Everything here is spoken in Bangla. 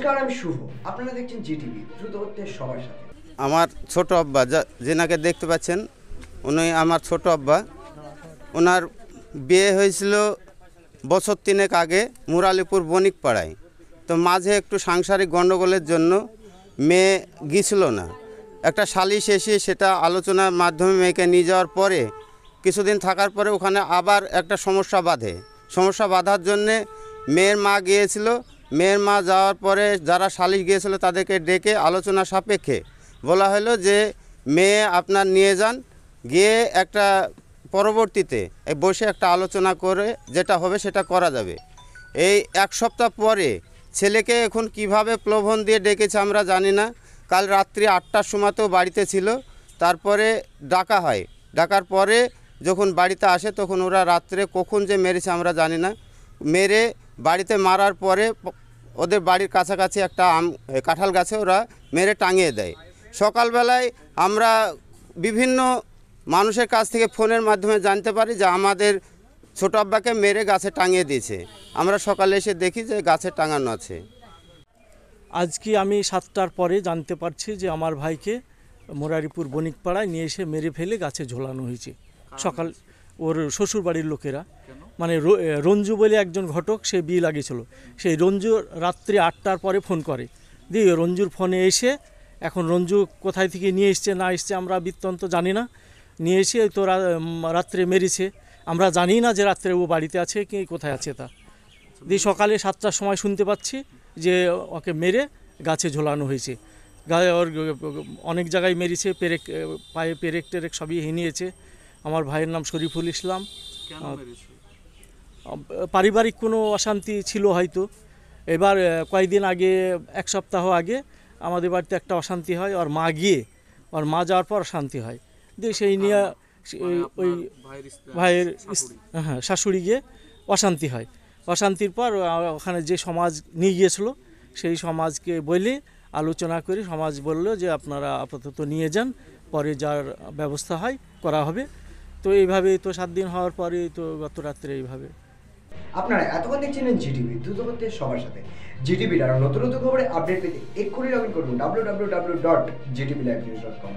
নমস্কার, আমি শুভ। আপনারা দেখছেন জিটিভি, দ্রুত হচ্ছে সবার সাথে। আমার ছোট আব্বা যেনাকে দেখতে পাচ্ছেন, উনি আমার ছোট আব্বা। ওনার বিয়ে হয়েছিল বছর 3 আগে মুরালিপুর বণিকপাড়ায়। তো মাঝে একটু সাংসারিক গণ্ডগোলের জন্য মেয়ে গিয়েছিল না। একটা সালিশ এসে সেটা আলোচনার মাধ্যমে মেয়েকে নিয়ে যাওয়ার পরে কিছুদিন থাকার পরে ওখানে আবার একটা সমস্যা বাঁধার জন্যে মেয়ের মা গিয়েছিল। মেয়ের মা যাওয়ার পরে যারা সালিশ গিয়েছিল তাদেরকে ডেকে আলোচনা সাপেক্ষে বলা হলো যে মেয়ে আপনার নিয়ে যান, গিয়ে একটা পরবর্তীতে বসে একটা আলোচনা করে যেটা হবে সেটা করা যাবে। এই 1 সপ্তাহ পরে ছেলেকে এখন কিভাবে প্রলোভন দিয়ে ডেকেছে আমরা জানি না। কাল রাত্রি 8টার সময়তেও বাড়িতে ছিল। তারপরে ডাকা হয়, ডাকার পরে যখন বাড়িতে আসে তখন ওরা রাত্রে কখন যে মেরেছে আমরা জানি না। মেরে বাড়িতে মারার পরে ওদের বাড়ির কাছাকাছি একটা কাঁঠাল গাছে ওরা মেরে টাঙিয়ে দেয়। সকালবেলায় আমরা বিভিন্ন মানুষের কাছ থেকে ফোনের মাধ্যমে জানতে পারি যে আমাদের ছোট আব্বাকে মেরে গাছে টাঙিয়ে দিয়েছে। আমরা সকালে এসে দেখি যে গাছে টাঙানো আছে। আজকে আমি 7টার পরে জানতে পারছি যে আমার ভাইকে মুরারিপুর বণিকপাড়ায় নিয়ে এসে মেরে ফেলে গাছে ঝোলানো হয়েছে। সকাল ওর শ্বশুর বাড়ির লোকেরা, মানে রঞ্জু বলে একজন ঘটক, সে বিয়ে লাগিয়েছিল। সেই রঞ্জু রাত্রি 8টার পরে ফোন করে, দিয়ে রঞ্জুর ফোনে এসে, এখন রঞ্জু কোথায় থেকে নিয়ে এসছে না এসছে আমরা বৃত্তান্ত জানি না, নিয়ে এসে তো রাত্রে মেরেছে। আমরা জানি না যে রাত্রে ও বাড়িতে আছে কি কোথায় আছে তা। দিয়ে সকালে 7টার সময় শুনতে পাচ্ছি যে ওকে মেরে গাছে ঝোলানো হয়েছে। ওর অনেক জায়গায় মেরেছে, পায়ে পেরেক টেরেক সবই হিনিয়েছে। আমার ভাইয়ের নাম শরীফুল ইসলাম। পারিবারিক কোনো অশান্তি ছিল হয়তো। এবার কয়েকদিন আগে, 1 সপ্তাহ আগে আমাদের বাড়িতে একটা অশান্তি হয়। ওর মা যাওয়ার পর অশান্তি হয়। দিয়ে সেই নিয়ে ওই ভাইয়ের শাশুড়ি গিয়ে অশান্তি হয়। অশান্তির পর ওখানে যে সমাজ নিয়ে গিয়েছিল সেই সমাজকে বলে আলোচনা করে সমাজ বললো যে আপনারা আপাতত নিয়ে যান, পরে যার ব্যবস্থা হয় করা হবে। তো এইভাবে তো 7 দিন হওয়ার পরে তো গত রাত্রে এইভাবে। আপনারা এতক্ষণ দেখছিলেন জিটিভি, দ্রুত হচ্ছে সবার সাথে। জিটিভির আরও নতুন নতুন খবরে আপডেট পেতে এক্ষুনি লগ ইন করুন www.gtblivenews.com।